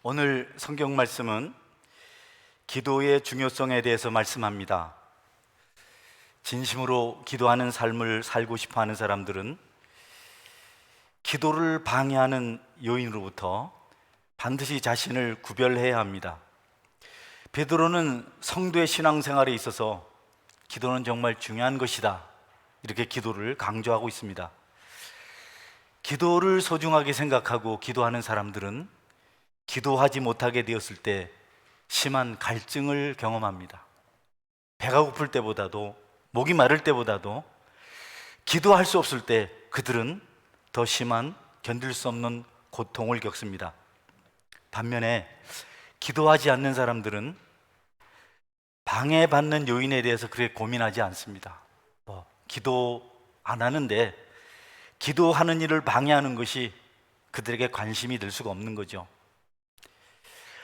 오늘 성경 말씀은 기도의 중요성에 대해서 말씀합니다. 진심으로 기도하는 삶을 살고 싶어 하는 사람들은 기도를 방해하는 요인으로부터 반드시 자신을 구별해야 합니다. 베드로는 성도의 신앙생활에 있어서 기도는 정말 중요한 것이다, 이렇게 기도를 강조하고 있습니다. 기도를 소중하게 생각하고 기도하는 사람들은 기도하지 못하게 되었을 때 심한 갈증을 경험합니다. 배가 고플 때보다도, 목이 마를 때보다도 기도할 수 없을 때 그들은 더 심한 견딜 수 없는 고통을 겪습니다. 반면에 기도하지 않는 사람들은 방해받는 요인에 대해서 그렇게 고민하지 않습니다. 기도 안 하는데 기도하는 일을 방해하는 것이 그들에게 관심이 될 수가 없는 거죠.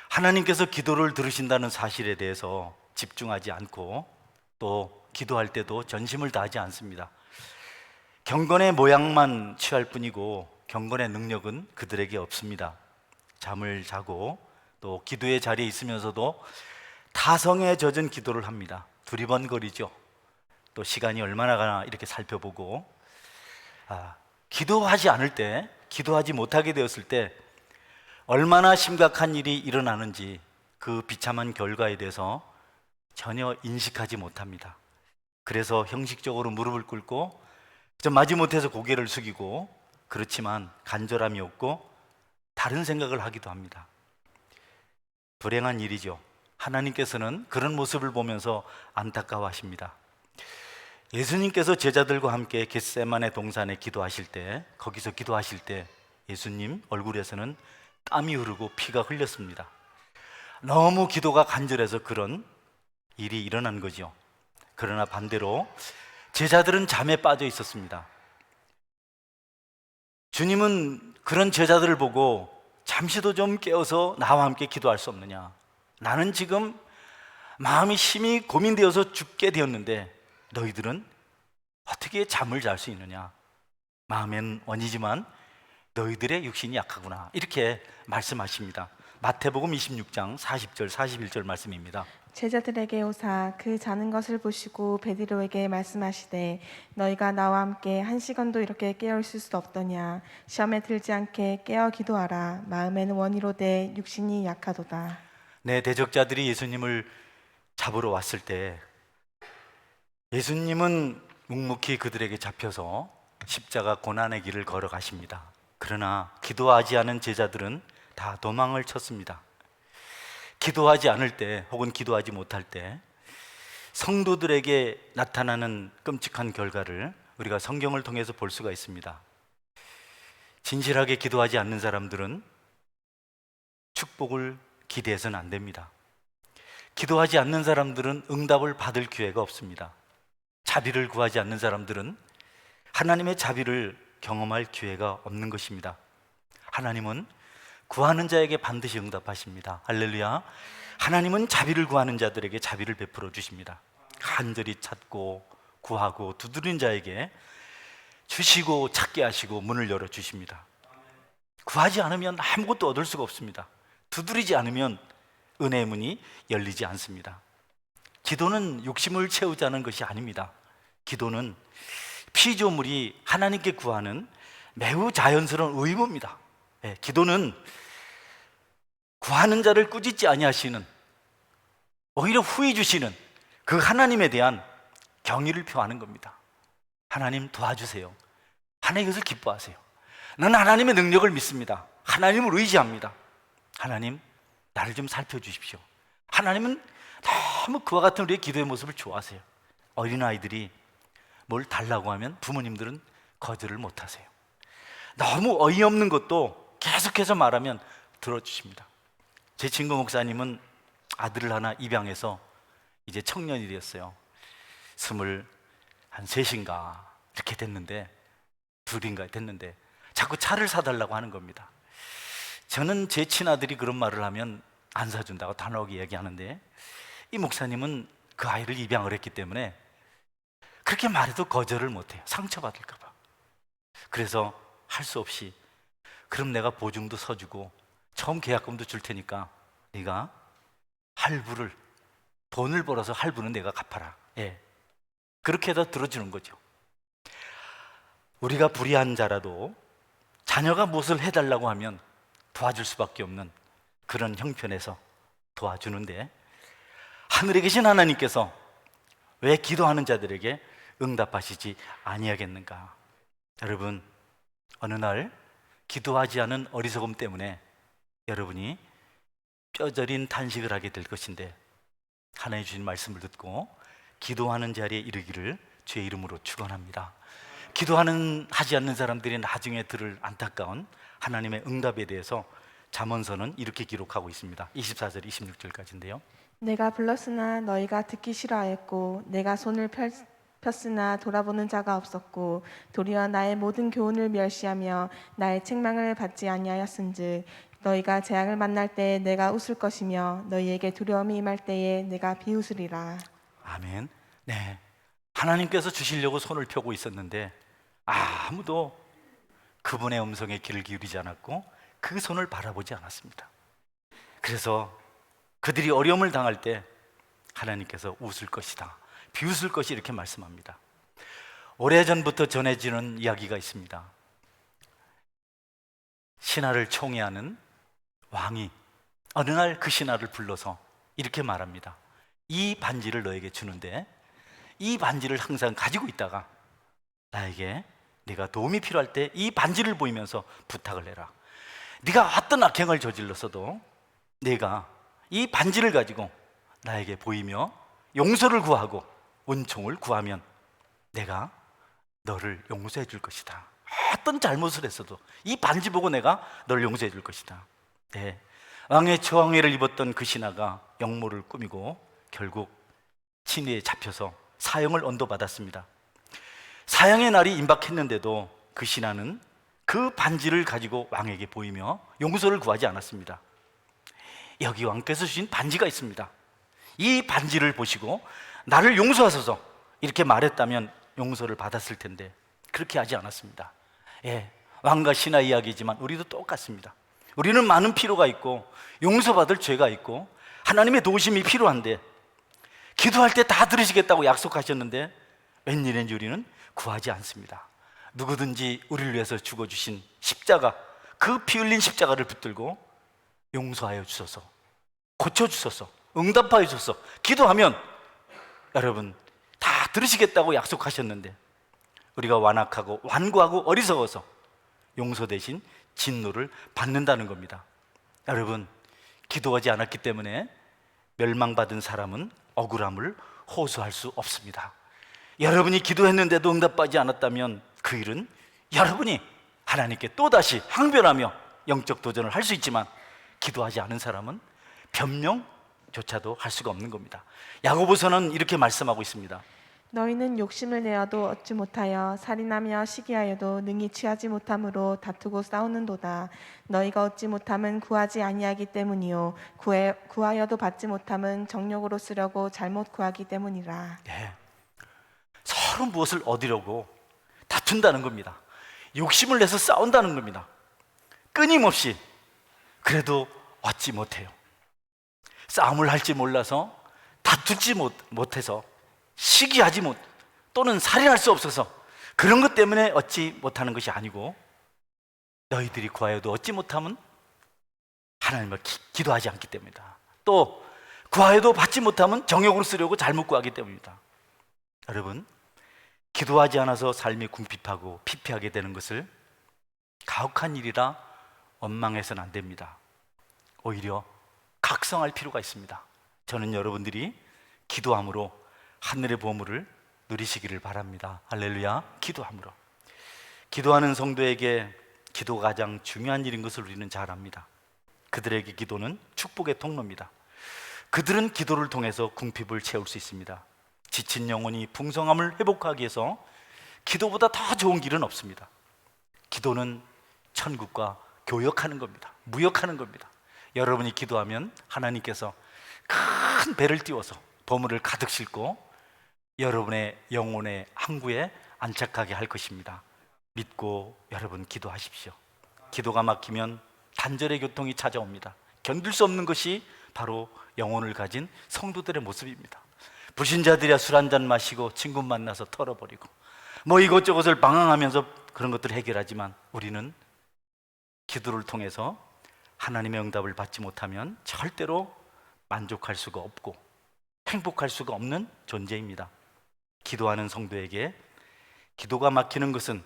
하나님께서 기도를 들으신다는 사실에 대해서 집중하지 않고 또 기도할 때도 전심을 다하지 않습니다. 경건의 모양만 취할 뿐이고 경건의 능력은 그들에게 없습니다. 잠을 자고 또 기도의 자리에 있으면서도 타성에 젖은 기도를 합니다. 두리번거리죠. 또 시간이 얼마나 가나 이렇게 살펴보고, 기도하지 않을 때, 기도하지 못하게 되었을 때 얼마나 심각한 일이 일어나는지 그 비참한 결과에 대해서 전혀 인식하지 못합니다. 그래서 형식적으로 무릎을 꿇고 좀 마지못해서 고개를 숙이고, 그렇지만 간절함이 없고 다른 생각을 하기도 합니다. 불행한 일이죠. 하나님께서는 그런 모습을 보면서 안타까워하십니다. 예수님께서 제자들과 함께 겟세마네 동산에 기도하실 때, 거기서 기도하실 때 예수님 얼굴에서는 땀이 흐르고 피가 흘렸습니다. 너무 기도가 간절해서 그런 일이 일어난 거죠. 그러나 반대로 제자들은 잠에 빠져 있었습니다. 주님은 그런 제자들을 보고 잠시도 좀 깨어서 나와 함께 기도할 수 없느냐, 나는 지금 마음이 심히 고민되어서 죽게 되었는데 너희들은 어떻게 잠을 잘 수 있느냐, 마음엔 원이지만 너희들의 육신이 약하구나, 이렇게 말씀하십니다. 마태복음 26장 40절 41절 말씀입니다. 제자들에게 오사 그 자는 것을 보시고 베드로에게 말씀하시되 너희가 나와 함께 1시간도 이렇게 깨어 있을 수 없더냐. 시험에 들지 않게 깨어 기도하라. 마음에는 원이로되 육신이 약하도다. 네, 대적자들이 예수님을 잡으러 왔을 때 예수님은 묵묵히 그들에게 잡혀서 십자가 고난의 길을 걸어가십니다. 그러나 기도하지 않은 제자들은 다 도망을 쳤습니다. 기도하지 않을 때 혹은 기도하지 못할 때 성도들에게 나타나는 끔찍한 결과를 우리가 성경을 통해서 볼 수가 있습니다. 진실하게 기도하지 않는 사람들은 축복을 기대해서는 안 됩니다. 기도하지 않는 사람들은 응답을 받을 기회가 없습니다. 자비를 구하지 않는 사람들은 하나님의 자비를 경험할 기회가 없는 것입니다. 하나님은 구하는 자에게 반드시 응답하십니다. 할렐루야. 하나님은 자비를 구하는 자들에게 자비를 베풀어 주십니다. 간절히 찾고 구하고 두드린 자에게 주시고 찾게 하시고 문을 열어 주십니다. 구하지 않으면 아무것도 얻을 수가 없습니다. 두드리지 않으면 은혜의 문이 열리지 않습니다. 기도는 욕심을 채우자는 것이 아닙니다. 기도는 피조물이 하나님께 구하는 매우 자연스러운 의무입니다. 기도는 구하는 자를 꾸짖지 아니하시는, 오히려 후히 주시는 그 하나님에 대한 경의를 표하는 겁니다. 하나님 도와주세요. 하나님 이것을 기뻐하세요. 나는 하나님의 능력을 믿습니다. 하나님을 의지합니다. 하나님 나를 좀 살펴주십시오. 하나님은 너무 그와 같은 우리의 기도의 모습을 좋아하세요. 어린아이들이 뭘 달라고 하면 부모님들은 거절을 못하세요. 너무 어이없는 것도 계속해서 말하면 들어주십니다. 제 친구 목사님은 아들을 하나 입양해서 이제 청년이 되었어요. 23인가 이렇게 됐는데, 둘인가 됐는데 자꾸 차를 사달라고 하는 겁니다. 저는 제 친아들이 그런 말을 하면 안 사준다고 단호하게 얘기하는데, 이 목사님은 그 아이를 입양을 했기 때문에 그렇게 말해도 거절을 못해요. 상처받을까 봐. 그래서 할 수 없이 그럼 내가 보증도 서주고 처음 계약금도 줄 테니까 네가 할부를, 돈을 벌어서 할부는 내가 갚아라. 예. 그렇게 해서 들어주는 거죠. 우리가 불의한 자라도 자녀가 무엇을 해달라고 하면 도와줄 수밖에 없는 그런 형편에서 도와주는데, 하늘에 계신 하나님께서 왜 기도하는 자들에게 응답하시지 아니하겠는가? 여러분, 어느 날 기도하지 않은 어리석음 때문에 여러분이 뼈저린 탄식을 하게 될 것인데, 하나님 주신 말씀을 듣고 기도하는 자리에 이르기를 주의 이름으로 축원합니다. 하지 않는 사람들이 나중에 들을 안타까운 하나님의 응답에 대해서 잠언서는 이렇게 기록하고 있습니다. 24절 26절까지인데요. 내가 불렀으나 너희가 듣기 싫어하였고 내가 손을 폈으나 돌아보는 자가 없었고 도리어 나의 모든 교훈을 멸시하며 나의 책망을 받지 아니하였은즉 너희가 재앙을 만날 때에 내가 웃을 것이며 너희에게 두려움이 임할 때에 내가 비웃으리라. 아멘. 네, 하나님께서 주시려고 손을 펴고 있었는데 아무도 그분의 음성에 귀를 기울이지 않았고 그 손을 바라보지 않았습니다. 그래서 그들이 어려움을 당할 때 하나님께서 웃을 것이다, 비웃을 것이, 이렇게 말씀합니다. 오래전부터 전해지는 이야기가 있습니다. 신하를 총애하는 왕이 어느 날 그 신하를 불러서 이렇게 말합니다. 이 반지를 너에게 주는데 이 반지를 항상 가지고 있다가 나에게 네가 도움이 필요할 때 이 반지를 보이면서 부탁을 해라. 네가 어떤 악행을 저질렀어도 네가 이 반지를 가지고 나에게 보이며 용서를 구하고 은총을 구하면 내가 너를 용서해 줄 것이다. 어떤 잘못을 했어도 이 반지 보고 내가 너를 용서해 줄 것이다. 네. 왕의 처왕회를 입었던 그 신하가 영모를 꾸미고 결국 친위에 잡혀서 사형을 언도받았습니다. 사형의 날이 임박했는데도 그 신하는 그 반지를 가지고 왕에게 보이며 용서를 구하지 않았습니다. 여기 왕께서 주신 반지가 있습니다. 이 반지를 보시고 나를 용서하소서 이렇게 말했다면 용서를 받았을 텐데 그렇게 하지 않았습니다. 예, 왕과 신하 이야기지만 우리도 똑같습니다. 우리는 많은 필요가 있고 용서받을 죄가 있고 하나님의 도우심이 필요한데 기도할 때 다 들으시겠다고 약속하셨는데 웬일인지 우리는 구하지 않습니다. 누구든지 우리를 위해서 죽어주신 십자가, 그 피 흘린 십자가를 붙들고 용서하여 주소서, 고쳐주소서, 응답하여 주소서 기도하면 여러분 다 들으시겠다고 약속하셨는데 우리가 완악하고 완고하고 어리석어서 용서 대신 진노를 받는다는 겁니다. 여러분, 기도하지 않았기 때문에 멸망받은 사람은 억울함을 호소할 수 없습니다. 여러분이 기도했는데도 응답받지 않았다면 그 일은 여러분이 하나님께 또다시 항변하며 영적 도전을 할 수 있지만 기도하지 않은 사람은 변명조차도 할 수가 없는 겁니다. 야고보서는 이렇게 말씀하고 있습니다. 너희는 욕심을 내어도 얻지 못하여 살인하며 시기하여도 능히 취하지 못함으로 다투고 싸우는도다. 너희가 얻지 못함은 구하지 아니하기 때문이요 구하여도 받지 못함은 정욕으로 쓰려고 잘못 구하기 때문이라. 네. 서로 무엇을 얻으려고 다툰다는 겁니다. 욕심을 내서 싸운다는 겁니다. 끊임없이. 그래도 얻지 못해요. 싸움을 할지 몰라서 다투지 못해서 시기하지 못 또는 살인할 수 없어서 그런 것 때문에 얻지 못하는 것이 아니고 너희들이 구하여도 얻지 못함은 하나님을 기도하지 않기 때문이다. 또 구하여도 받지 못함은 정욕으로 쓰려고 잘못 구하기 때문입니다. 여러분, 기도하지 않아서 삶이 궁핍하고 피폐하게 되는 것을 가혹한 일이라 원망해서는 안 됩니다. 오히려 각성할 필요가 있습니다. 저는 여러분들이 기도함으로 하늘의 보물을 누리시기를 바랍니다. 할렐루야. 기도함으로. 기도하는 성도에게 기도가 가장 중요한 일인 것을 우리는 잘 압니다. 그들에게 기도는 축복의 통로입니다. 그들은 기도를 통해서 궁핍을 채울 수 있습니다. 지친 영혼이 풍성함을 회복하기 위해서 기도보다 더 좋은 길은 없습니다. 기도는 천국과 교역하는 겁니다. 무역하는 겁니다. 여러분이 기도하면 하나님께서 큰 배를 띄워서 보물을 가득 싣고 여러분의 영혼의 항구에 안착하게 할 것입니다. 믿고 여러분 기도하십시오. 기도가 막히면 단절의 고통이 찾아옵니다. 견딜 수 없는 것이 바로 영혼을 가진 성도들의 모습입니다. 불신자들이야 술 한잔 마시고 친구 만나서 털어버리고 뭐 이것저것을 방황하면서 그런 것들을 해결하지만 우리는 기도를 통해서 하나님의 응답을 받지 못하면 절대로 만족할 수가 없고 행복할 수가 없는 존재입니다. 기도하는 성도에게 기도가 막히는 것은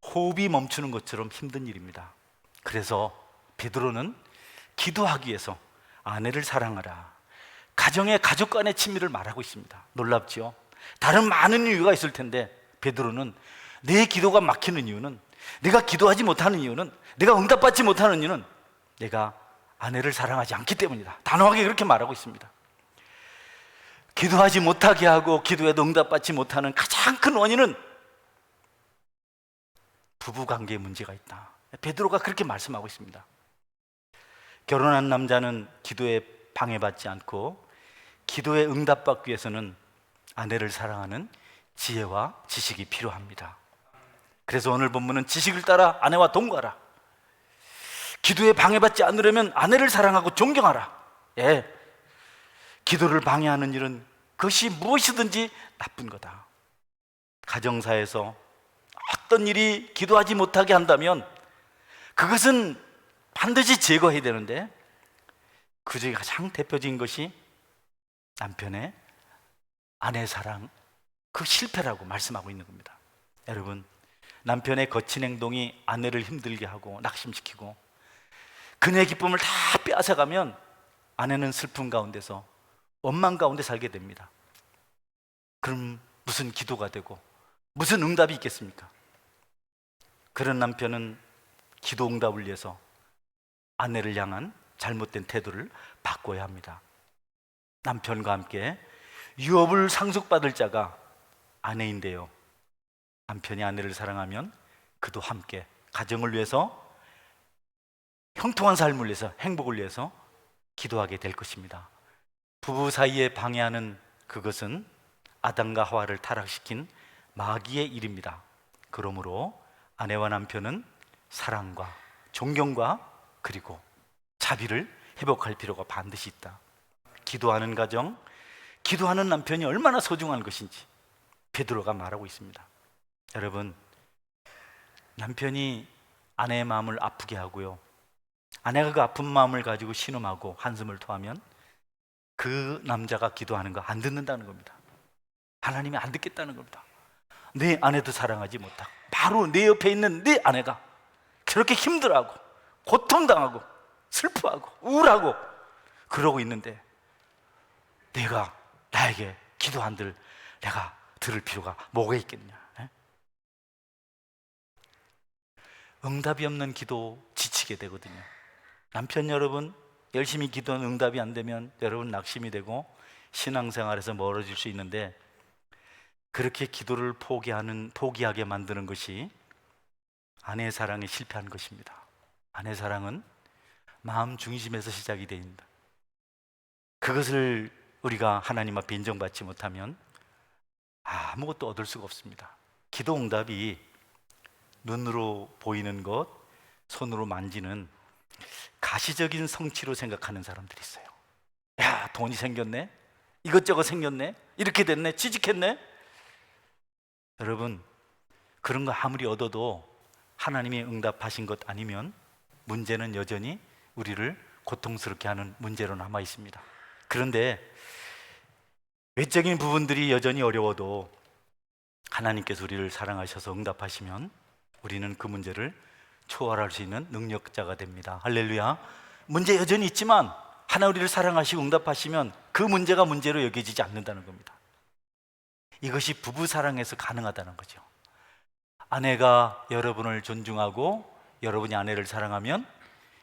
호흡이 멈추는 것처럼 힘든 일입니다. 그래서 베드로는 기도하기 위해서 아내를 사랑하라, 가족 간의 친밀을 말하고 있습니다. 놀랍죠? 다른 많은 이유가 있을 텐데 베드로는 내 기도가 막히는 이유는, 내가 기도하지 못하는 이유는, 내가 응답받지 못하는 이유는 내가 아내를 사랑하지 않기 때문이다. 단호하게 그렇게 말하고 있습니다. 기도하지 못하게 하고 기도해도 응답받지 못하는 가장 큰 원인은 부부관계에 문제가 있다. 베드로가 그렇게 말씀하고 있습니다. 결혼한 남자는 기도에 방해받지 않고 기도에 응답받기 위해서는 아내를 사랑하는 지혜와 지식이 필요합니다. 그래서 오늘 본문은 지식을 따라 아내와 동거하라, 기도에 방해받지 않으려면 아내를 사랑하고 존경하라. 예, 기도를 방해하는 일은 그것이 무엇이든지 나쁜 거다. 가정사에서 어떤 일이 기도하지 못하게 한다면 그것은 반드시 제거해야 되는데 그 중에 가장 대표적인 것이 남편의 아내 사랑, 그 실패라고 말씀하고 있는 겁니다. 여러분, 남편의 거친 행동이 아내를 힘들게 하고 낙심시키고 그녀의 기쁨을 다 빼앗아가면 아내는 슬픔 가운데서 원망 가운데 살게 됩니다. 그럼 무슨 기도가 되고 무슨 응답이 있겠습니까? 그런 남편은 기도 응답을 위해서 아내를 향한 잘못된 태도를 바꿔야 합니다. 남편과 함께 유업을 상속받을 자가 아내인데요, 남편이 아내를 사랑하면 그도 함께 가정을 위해서, 형통한 삶을 위해서, 행복을 위해서 기도하게 될 것입니다. 부부 사이에 방해하는 그것은 아담과 하와를 타락시킨 마귀의 일입니다. 그러므로 아내와 남편은 사랑과 존경과 그리고 자비를 회복할 필요가 반드시 있다. 기도하는 가정, 기도하는 남편이 얼마나 소중한 것인지 베드로가 말하고 있습니다. 여러분, 남편이 아내의 마음을 아프게 하고요, 아내가 그 아픈 마음을 가지고 신음하고 한숨을 토하면 그 남자가 기도하는 거 안 듣는다는 겁니다. 하나님이 안 듣겠다는 겁니다. 내 아내도 사랑하지 못하고 바로 내 옆에 있는 내 아내가 그렇게 힘들어하고 고통당하고 슬퍼하고 우울하고 그러고 있는데 내가 나에게 기도 안 내가 들을 필요가 뭐가 있겠냐? 응답이 없는 기도 지치게 되거든요. 남편 여러분, 열심히 기도하는 응답이 안 되면 여러분 낙심이 되고 신앙생활에서 멀어질 수 있는데, 그렇게 기도를 포기하게 만드는 것이 아내의 사랑에 실패한 것입니다. 아내 사랑은 마음 중심에서 시작이 됩니다. 그것을 우리가 하나님 앞에 인정받지 못하면 아무것도 얻을 수가 없습니다. 기도 응답이 눈으로 보이는 것, 손으로 만지는 가시적인 성취로 생각하는 사람들이 있어요. 야, 돈이 생겼네, 이것저것 생겼네, 이렇게 됐네, 취직했네. 여러분, 그런 거 아무리 얻어도 하나님이 응답하신 것 아니면 문제는 여전히 우리를 고통스럽게 하는 문제로 남아 있습니다. 그런데 외적인 부분들이 여전히 어려워도 하나님께서 우리를 사랑하셔서 응답하시면 우리는 그 문제를 초월할 수 있는 능력자가 됩니다. 할렐루야. 문제 여전히 있지만 하나 우리를 사랑하시고 응답하시면 그 문제가 문제로 여겨지지 않는다는 겁니다. 이것이 부부 사랑에서 가능하다는 거죠. 아내가 여러분을 존중하고 여러분이 아내를 사랑하면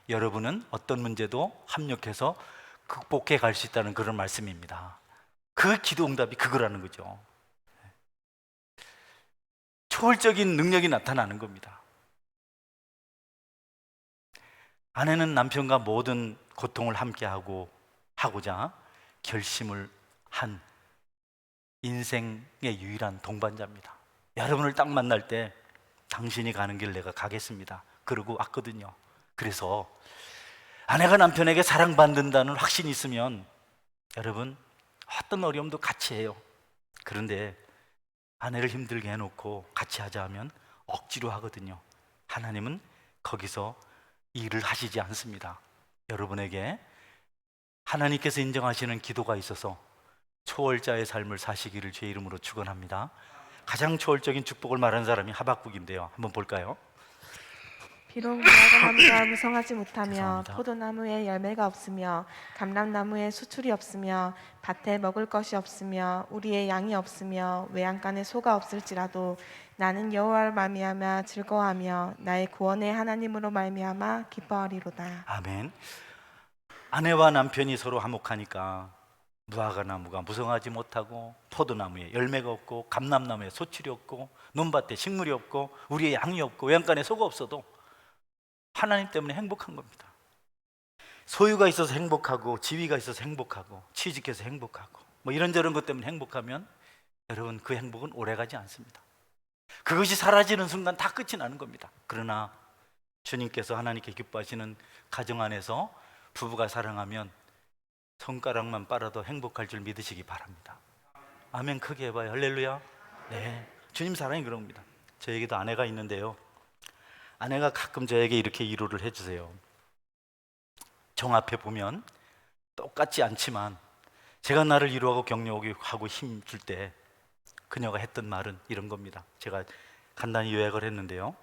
여러분은 어떤 문제도 합력해서 극복해 갈 수 있다는 그런 말씀입니다. 그 기도 응답이 그거라는 거죠. 초월적인 능력이 나타나는 겁니다. 아내는 남편과 모든 고통을 하고자 결심을 한 인생의 유일한 동반자입니다. 여러분을 딱 만날 때 당신이 가는 길 내가 가겠습니다, 그러고 왔거든요. 그래서 아내가 남편에게 사랑받는다는 확신이 있으면 여러분 어떤 어려움도 같이 해요. 그런데 아내를 힘들게 해놓고 같이 하자 하면 억지로 하거든요. 하나님은 거기서 일을 하시지 않습니다. 여러분에게 하나님께서 인정하시는 기도가 있어서 초월자의 삶을 사시기를 주의 이름으로 축원합니다. 가장 초월적인 축복을 말하는 사람이 하박국인데요. 한번 볼까요? 비록 무화과 나무가 무성하지 못하며 죄송합니다. 포도나무에 열매가 없으며 감람나무에 수출이 없으며 밭에 먹을 것이 없으며 우리의 양이 없으며 외양간에 소가 없을지라도 나는 여호와를 말미암아 즐거워하며 나의 구원의 하나님으로 말미암아 기뻐하리로다. 아멘. 아내와 남편이 서로 화목하니까 무화과 나무가 무성하지 못하고 포도나무에 열매가 없고 감람나무에 소출이 없고 논밭에 식물이 없고 우리의 양이 없고 외양간에 소가 없어도 하나님 때문에 행복한 겁니다. 소유가 있어서 행복하고 지위가 있어서 행복하고 취직해서 행복하고 뭐 이런저런 것 때문에 행복하면 여러분 그 행복은 오래가지 않습니다. 그것이 사라지는 순간 다 끝이 나는 겁니다. 그러나 주님께서 하나님께 기뻐하시는 가정 안에서 부부가 사랑하면 손가락만 빨아도 행복할 줄 믿으시기 바랍니다. 아멘. 크게 해봐요. 할렐루야. 네, 주님 사랑이 그런 겁니다. 저에게도 아내가 있는데요, 아내가 가끔 저에게 이렇게 위로를 해주세요. 정 앞에 보면 똑같지 않지만 제가 나를 위로하고 격려하고 힘 줄 때 그녀가 했던 말은 이런 겁니다. 제가 간단히 요약을 했는데요,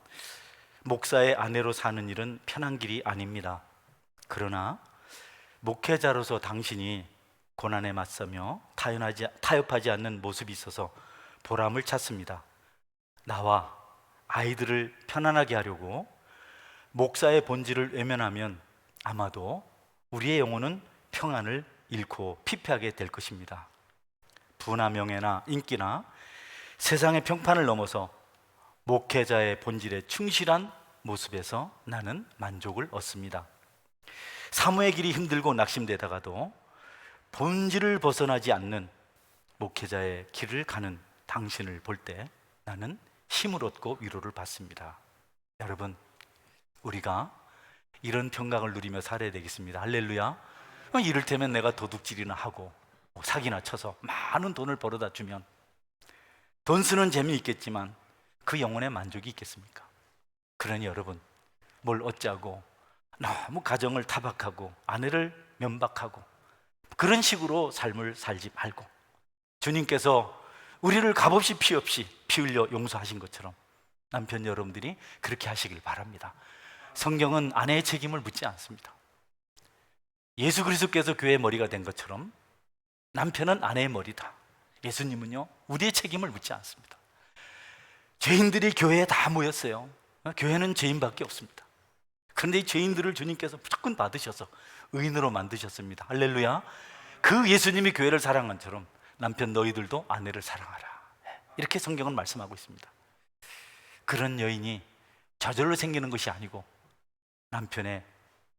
목사의 아내로 사는 일은 편한 길이 아닙니다. 그러나 목회자로서 당신이 고난에 맞서며 타협하지 않는 모습이 있어서 보람을 찾습니다. 나와 아이들을 편안하게 하려고 목사의 본질을 외면하면 아마도 우리의 영혼은 평안을 잃고 피폐하게 될 것입니다. 부나 명예나 인기나 세상의 평판을 넘어서 목회자의 본질에 충실한 모습에서 나는 만족을 얻습니다. 사모의 길이 힘들고 낙심되다가도 본질을 벗어나지 않는 목회자의 길을 가는 당신을 볼 때 나는 힘을 얻고 위로를 받습니다. 여러분, 우리가 이런 평강을 누리며 살아야 되겠습니다. 할렐루야. 이를테면 내가 도둑질이나 하고 사기나 쳐서 많은 돈을 벌어다 주면 돈 쓰는 재미 있겠지만 그 영혼의 만족이 있겠습니까? 그러니 여러분, 뭘 얻자고 너무 가정을 타박하고 아내를 면박하고 그런 식으로 삶을 살지 말고 주님께서 우리를 값없이 피 없이 피 흘려 용서하신 것처럼 남편 여러분들이 그렇게 하시길 바랍니다. 성경은 아내의 책임을 묻지 않습니다. 예수 그리스도께서 교회의 머리가 된 것처럼 남편은 아내의 머리다. 예수님은요, 우리의 책임을 묻지 않습니다. 죄인들이 교회에 다 모였어요. 교회는 죄인밖에 없습니다. 그런데 이 죄인들을 주님께서 무조건 받으셔서 의인으로 만드셨습니다. 할렐루야. 그 예수님이 교회를 사랑한 것처럼 남편 너희들도 아내를 사랑하라, 이렇게 성경은 말씀하고 있습니다. 그런 여인이 저절로 생기는 것이 아니고 남편의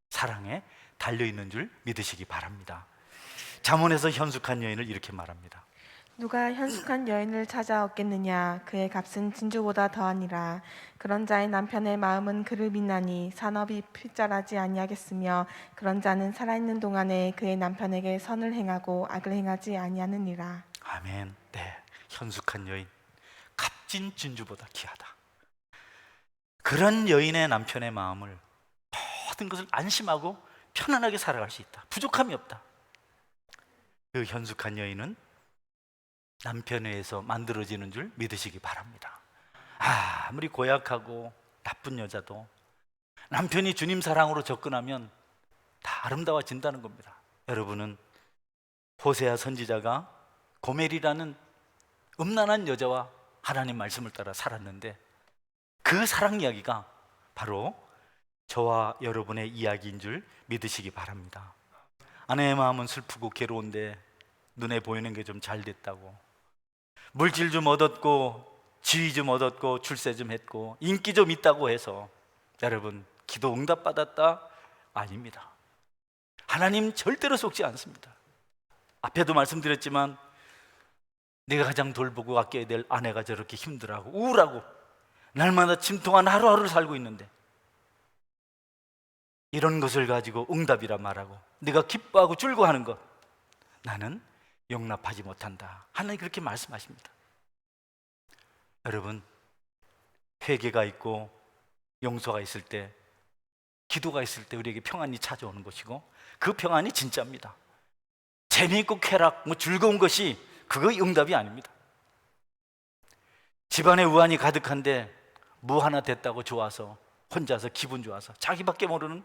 사랑에 달려있는 줄 믿으시기 바랍니다. 잠언에서 현숙한 여인을 이렇게 말합니다. 누가 현숙한 여인을 찾아 얻겠느냐? 그의 값은 진주보다 더하니라. 그런 자의 남편의 마음은 그를 믿나니 산업이 필자라지 아니하겠으며 그런 자는 살아있는 동안에 그의 남편에게 선을 행하고 악을 행하지 아니하느니라. 아멘. 네, 현숙한 여인, 값진 진주보다 귀하다. 그런 여인의 남편의 마음을 모든 것을 안심하고 편안하게 살아갈 수 있다. 부족함이 없다. 그 현숙한 여인은 남편에 의해서 만들어지는 줄 믿으시기 바랍니다. 아무리 고약하고 나쁜 여자도 남편이 주님 사랑으로 접근하면 다 아름다워진다는 겁니다. 여러분은 호세아 선지자가 고멜이라는 음란한 여자와 하나님 말씀을 따라 살았는데 그 사랑 이야기가 바로 저와 여러분의 이야기인 줄 믿으시기 바랍니다. 아내의 마음은 슬프고 괴로운데 눈에 보이는 게 좀 잘 됐다고, 물질 좀 얻었고 지위 좀 얻었고 출세 좀 했고 인기 좀 있다고 해서 여러분 기도 응답 받았다? 아닙니다. 하나님 절대로 속지 않습니다. 앞에도 말씀드렸지만 내가 가장 돌보고 아껴야 될 아내가 저렇게 힘들어하고 우울하고 날마다 침통한 하루하루를 살고 있는데 이런 것을 가지고 응답이라 말하고 네가 기뻐하고 즐거워하는 것 나는 용납하지 못한다. 하나님 그렇게 말씀하십니다. 여러분, 회개가 있고 용서가 있을 때, 기도가 있을 때 우리에게 평안이 찾아오는 것이고 그 평안이 진짜입니다. 재미있고 쾌락, 즐거운 것이 그거 응답이 아닙니다. 집안에 우환이 가득한데 뭐 하나 됐다고 좋아서 혼자서 기분 좋아서 자기밖에 모르는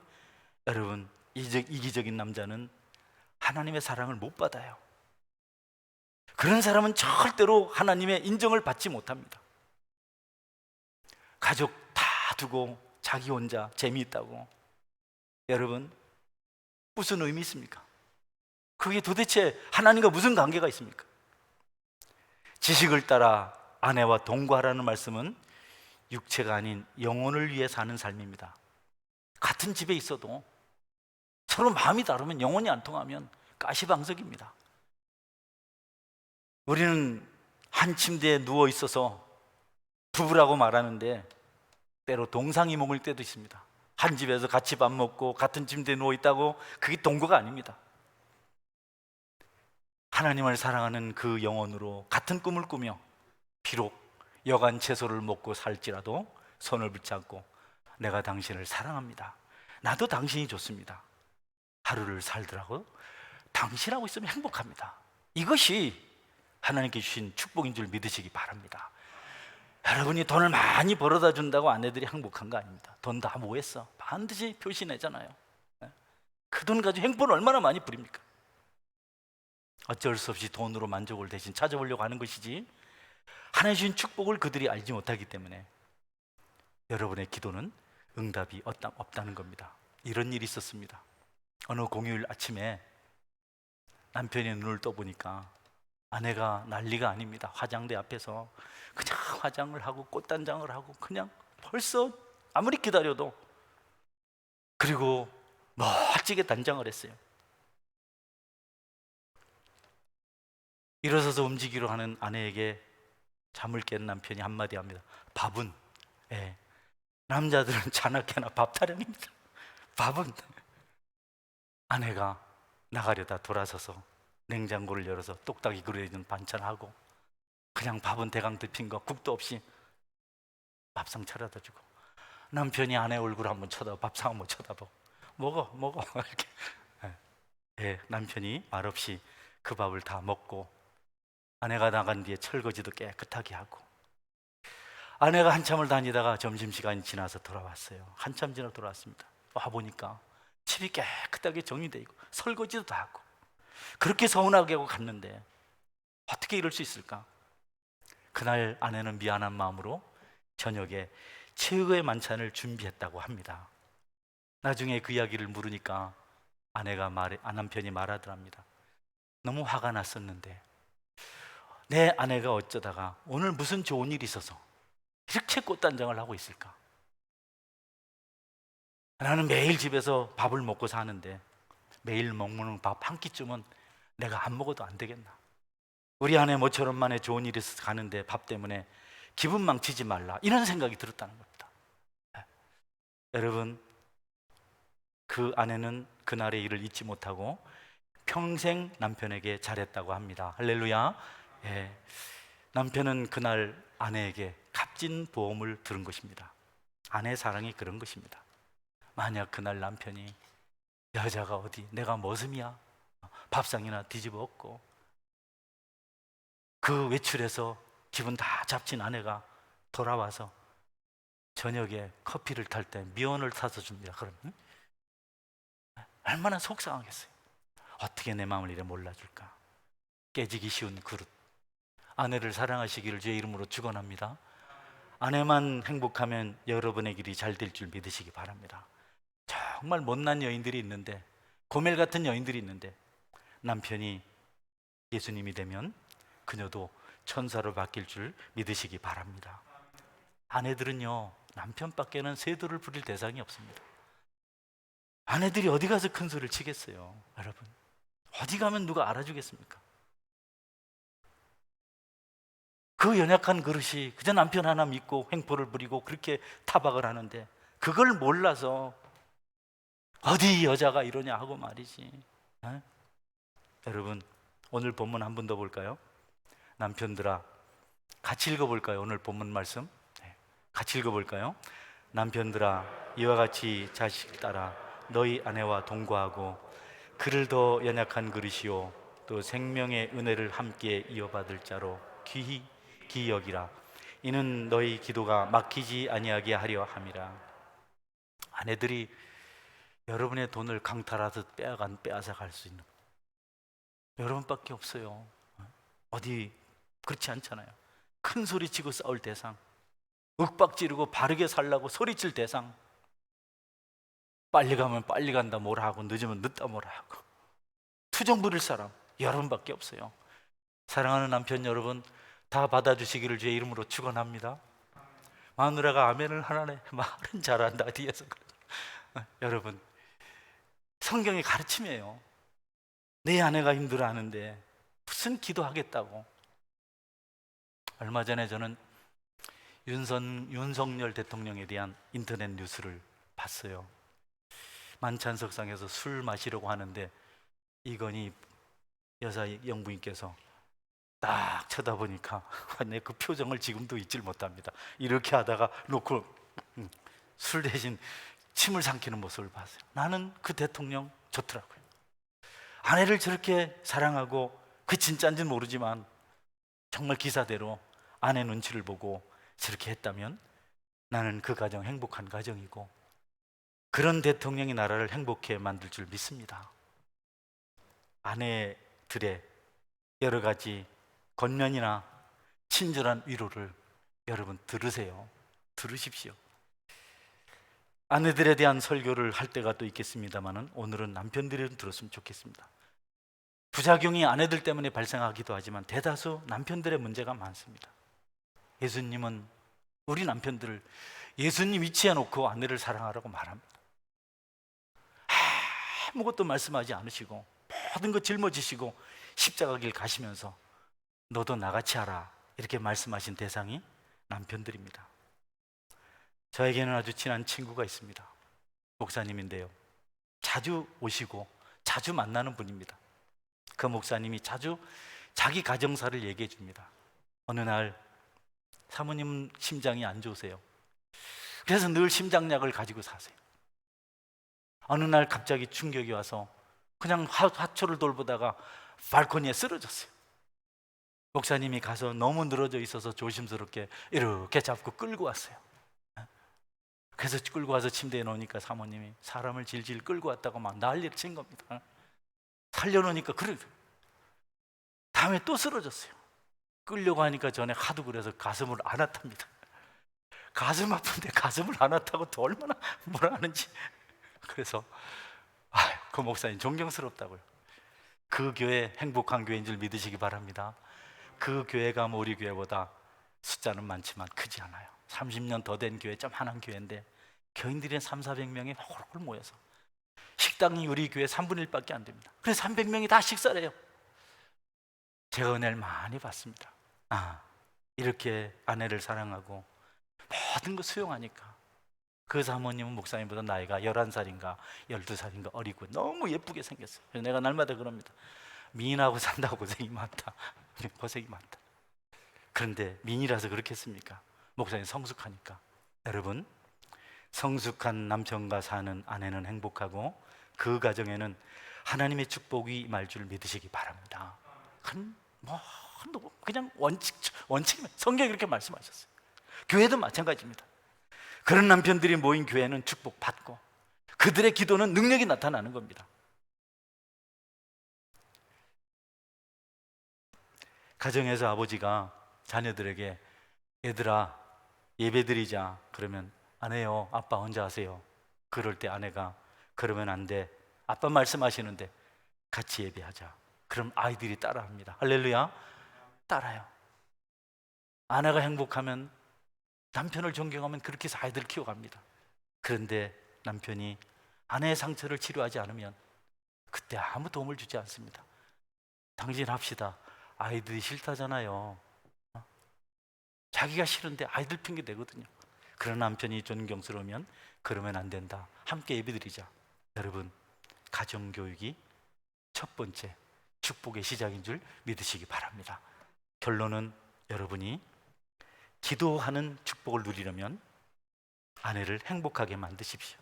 여러분, 이기적인 남자는 하나님의 사랑을 못 받아요. 그런 사람은 절대로 하나님의 인정을 받지 못합니다. 가족 다 두고 자기 혼자 재미있다고, 여러분 무슨 의미 있습니까? 그게 도대체 하나님과 무슨 관계가 있습니까? 지식을 따라 아내와 동거하라는 말씀은 육체가 아닌 영혼을 위해 사는 삶입니다. 같은 집에 있어도 서로 마음이 다르면, 영혼이 안 통하면 가시방석입니다. 우리는 한 침대에 누워 있어서 부부라고 말하는데 때로 동상이몽일 때도 있습니다. 한 집에서 같이 밥 먹고 같은 침대에 누워 있다고 그게 동거가 아닙니다. 하나님을 사랑하는 그 영혼으로 같은 꿈을 꾸며 비록 여간 채소를 먹고 살지라도 손을 붙잡고 내가 당신을 사랑합니다. 나도 당신이 좋습니다. 하루를 살더라도 당신하고 있으면 행복합니다. 이것이 하나님께 주신 축복인 줄 믿으시기 바랍니다. 여러분이 돈을 많이 벌어다 준다고 아내들이 행복한 거 아닙니다. 돈 다 모였어 반드시 표시내잖아요. 그 돈 가지고 행복을 얼마나 많이 부립니까? 어쩔 수 없이 돈으로 만족을 대신 찾아보려고 하는 것이지, 하나님 주신 축복을 그들이 알지 못하기 때문에 여러분의 기도는 응답이 없다는 겁니다. 이런 일이 있었습니다. 어느 공휴일 아침에 남편이 눈을 떠보니까 아내가 난리가 아닙니다. 화장대 앞에서 그냥 화장을 하고 꽃단장을 하고 그냥 벌써 아무리 기다려도, 그리고 멋지게 단장을 했어요. 일어서서 움직이려 하는 아내에게 잠을 깬 남편이 한마디 합니다. 밥은, 남자들은 자나깨나 밥 타령입니다. 밥은. 아내가 나가려다 돌아서서 냉장고를 열어서 똑딱이 그려있는 반찬하고 그냥 밥은 대강 덮인 거, 국도 없이 밥상 차려다 주고, 남편이 아내 얼굴 한번 쳐다보고 밥상 한번 쳐다보고 먹어 이렇게. 남편이 말없이 그 밥을 다 먹고 아내가 나간 뒤에 철거지도 깨끗하게 하고, 아내가 한참을 다니다가 점심시간이 지나서 돌아왔어요. 한참 지나 돌아왔습니다. 와보니까 집이 깨끗하게 정리되어 있고 설거지도 다 하고, 그렇게 서운하게 하고 갔는데 어떻게 이럴 수 있을까? 그날 아내는 미안한 마음으로 저녁에 최고의 만찬을 준비했다고 합니다. 나중에 그 이야기를 물으니까 남편이 말하더랍니다. 너무 화가 났었는데 내 아내가 어쩌다가 오늘 무슨 좋은 일이 있어서 이렇게 꽃단장을 하고 있을까? 나는 매일 집에서 밥을 먹고 사는데 매일 먹는 밥 한 끼쯤은 내가 안 먹어도 안 되겠나? 우리 아내 모처럼 만에 좋은 일이 있어서 가는데 밥 때문에 기분 망치지 말라, 이런 생각이 들었다는 겁니다. 여러분, 그 아내는 그날의 일을 잊지 못하고 평생 남편에게 잘했다고 합니다. 할렐루야. 남편은 그날 아내에게 값진 보험을 들은 것입니다. 아내의 사랑이 그런 것입니다. 만약 그날 남편이 여자가 어디 내가 머슴이야, 밥상이나 뒤집어 엎고 그 외출해서 기분 다 잡친 아내가 돌아와서 저녁에 커피를 탈 때 미원을 타서 줍니다. 그럼 얼마나 속상하겠어요. 어떻게 내 마음을 이래 몰라줄까? 깨지기 쉬운 그릇. 아내를 사랑하시기를 주의 이름으로 축원합니다. 아내만 행복하면 여러분의 길이 잘 될 줄 믿으시기 바랍니다. 정말 못난 여인들이 있는데, 고멜 같은 여인들이 있는데 남편이 예수님이 되면 그녀도 천사로 바뀔 줄 믿으시기 바랍니다. 아내들은요, 남편밖에는 세도를 부릴 대상이 없습니다. 아내들이 어디 가서 큰 소리를 치겠어요? 여러분, 어디 가면 누가 알아주겠습니까? 그 연약한 그릇이 그저 남편 하나 믿고 횡포를 부리고 그렇게 타박을 하는데, 그걸 몰라서 어디 여자가 이러냐 하고 말이지. 에? 여러분, 오늘 본문 한 번 더 볼까요? 남편들아, 같이 읽어볼까요? 오늘 본문 말씀 같이 읽어볼까요? 남편들아, 이와 같이 자식 따라 너희 아내와 동거하고 그를 더 연약한 그릇이요 또 생명의 은혜를 함께 이어받을 자로 귀히 여기라. 이는 너희 기도가 막히지 아니하게 하려 함이라. 아내들이 여러분의 돈을 강탈하듯 빼앗아 갈 수 있는 여러분밖에 없어요. 어디 그렇지 않잖아요. 큰 소리 치고 싸울 대상, 윽박 지르고 바르게 살라고 소리칠 대상, 빨리 가면 빨리 간다 뭐라 하고 늦으면 늦다 뭐라 하고 투정 부릴 사람 여러분밖에 없어요. 사랑하는 남편 여러분, 다 받아주시기를 주의 이름으로 축원합니다. 마누라가 아멘을 하나네. 말은 잘한다 뒤에서. 여러분, 성경의 가르침이에요. 내 아내가 힘들어하는데 무슨 기도하겠다고. 얼마 전에 저는 윤석열 대통령에 대한 인터넷 뉴스를 봤어요. 만찬석상에서 술 마시려고 하는데 이건희 여사 영부인께서 딱 쳐다보니까 내 그 표정을 지금도 잊질 못합니다. 이렇게 하다가 놓고 술 대신 침을 삼키는 모습을 봤어요. 나는 그 대통령 좋더라고요. 아내를 저렇게 사랑하고, 그 진짜인지는 모르지만 정말 기사대로 아내 눈치를 보고 저렇게 했다면 나는 그 가정 행복한 가정이고, 그런 대통령이 나라를 행복해 만들 줄 믿습니다. 아내들의 여러 가지 권면이나 친절한 위로를 여러분 들으세요. 들으십시오. 아내들에 대한 설교를 할 때가 또 있겠습니다만 오늘은 남편들이 들었으면 좋겠습니다. 부작용이 아내들 때문에 발생하기도 하지만 대다수 남편들의 문제가 많습니다. 예수님은 우리 남편들을 예수님 위치해 놓고 아내를 사랑하라고 말합니다. 아무것도 말씀하지 않으시고 모든 것 짊어지시고 십자가 길 가시면서 너도 나같이 하라 이렇게 말씀하신 대상이 남편들입니다. 저에게는 아주 친한 친구가 있습니다. 목사님인데요, 자주 오시고 자주 만나는 분입니다. 그 목사님이 자주 자기 가정사를 얘기해 줍니다. 어느 날 사모님 심장이 안 좋으세요. 그래서 늘 심장약을 가지고 사세요. 어느 날 갑자기 충격이 와서 그냥 화초를 돌보다가 발코니에 쓰러졌어요. 목사님이 가서 너무 늘어져 있어서 조심스럽게 이렇게 잡고 끌고 왔어요. 그래서 끌고 와서 침대에 놓으니까 사모님이 사람을 질질 끌고 왔다고 막 난리를 친 겁니다. 살려놓으니까 그래. 다음에 또 쓰러졌어요. 끌려고 하니까 전에 하도 그래서 가슴을 안 아탑니다. 가슴 아픈데 가슴을 안 아타고 또 얼마나 뭐라 하는지. 그래서 그 목사님 존경스럽다고요. 그 교회 행복한 교회인 줄 믿으시기 바랍니다. 그 교회가 우리 교회보다 숫자는 많지만 크지 않아요. 30년 더 된 교회, 좀 한한 교회인데 교인들이 300~400명이 홀홀 모여서 식당이 우리 교회 3분의 1밖에 안 됩니다. 그래서 300명이 다 식사를 해요. 제가 은혜를 많이 받습니다. 이렇게 아내를 사랑하고 모든 거 수용하니까 그 사모님은 목사님보다 나이가 11살인가 12살인가 어리고 너무 예쁘게 생겼어요. 그래서 내가 날마다 그럽니다. 미인하고 산다고 고생이 많다. 고생이 많다. 그런데 미인이라서 그렇겠습니까? 목사님 성숙하니까. 여러분, 성숙한 남편과 사는 아내는 행복하고 그 가정에는 하나님의 축복이 임할 줄 믿으시기 바랍니다. 그냥 원칙이면 성경이 그렇게 말씀하셨어요. 교회도 마찬가지입니다. 그런 남편들이 모인 교회는 축복받고 그들의 기도는 능력이 나타나는 겁니다. 가정에서 아버지가 자녀들에게 얘들아 예배드리자 그러면 안 해요. 아빠 혼자 하세요. 그럴 때 아내가 그러면 안 돼. 아빠 말씀하시는데 같이 예배하자. 그럼 아이들이 따라합니다. 할렐루야. 따라요. 아내가 행복하면 남편을 존경하면 그렇게 해서 아이들을 키워갑니다. 그런데 남편이 아내의 상처를 치료하지 않으면 그때 아무 도움을 주지 않습니다. 당신 합시다. 아이들이 싫다잖아요. 자기가 싫은데 아이들 핑계 대거든요. 그런 남편이 존경스러우면 그러면 안 된다. 함께 예배드리자. 여러분, 가정교육이 첫 번째 축복의 시작인 줄 믿으시기 바랍니다. 결론은 여러분이 기도하는 축복을 누리려면 아내를 행복하게 만드십시오.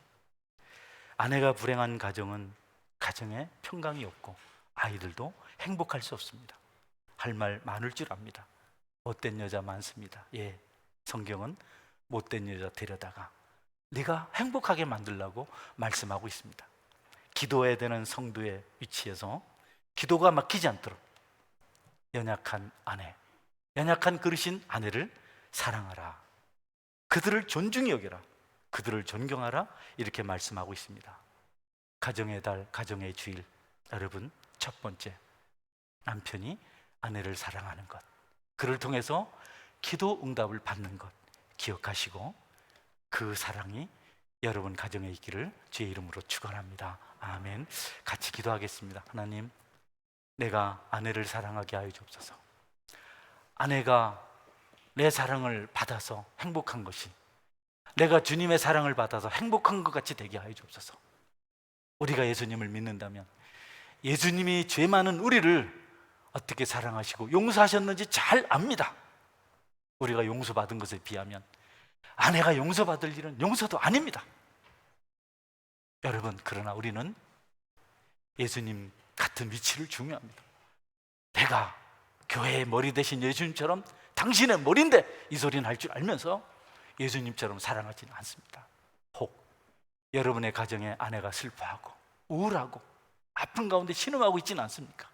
아내가 불행한 가정은 가정에 평강이 없고 아이들도 행복할 수 없습니다. 할 말 많을 줄 압니다. 못된 여자 많습니다. 예, 성경은 못된 여자 데려다가 네가 행복하게 만들라고 말씀하고 있습니다. 기도해야 되는 성도의 위치에서 기도가 막히지 않도록 연약한 아내, 연약한 그릇인 아내를 사랑하라. 그들을 존중히 여겨라. 그들을 존경하라. 이렇게 말씀하고 있습니다. 가정의 달, 가정의 주일. 여러분, 첫 번째, 남편이 아내를 사랑하는 것, 그를 통해서 기도 응답을 받는 것 기억하시고 그 사랑이 여러분 가정에 있기를 주의 이름으로 축원합니다. 아멘. 같이 기도하겠습니다. 하나님, 내가 아내를 사랑하게 하여 주옵소서. 아내가 내 사랑을 받아서 행복한 것이 내가 주님의 사랑을 받아서 행복한 것 같이 되게 하여 주옵소서. 우리가 예수님을 믿는다면 예수님이 죄 많은 우리를 어떻게 사랑하시고 용서하셨는지 잘 압니다. 우리가 용서받은 것에 비하면 아내가 용서받을 일은 용서도 아닙니다. 여러분, 그러나 우리는 예수님 같은 위치를 중요합니다. 내가 교회의 머리 대신 예수님처럼 당신의 머리인데 이 소리는 할 줄 알면서 예수님처럼 사랑하지는 않습니다. 혹 여러분의 가정에 아내가 슬퍼하고 우울하고 아픈 가운데 신음하고 있지는 않습니까?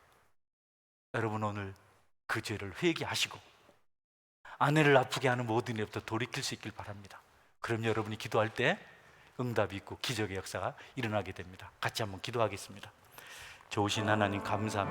여러분, 오늘 그 죄를 회개하시고 아내를 아프게 하는 모든 일부터 돌이킬 수 있길 바랍니다. 그럼 여러분이 기도할 때 응답이 있고 기적의 역사가 일어나게 됩니다. 같이 한번 기도하겠습니다. 좋으신 하나님 감사합니다.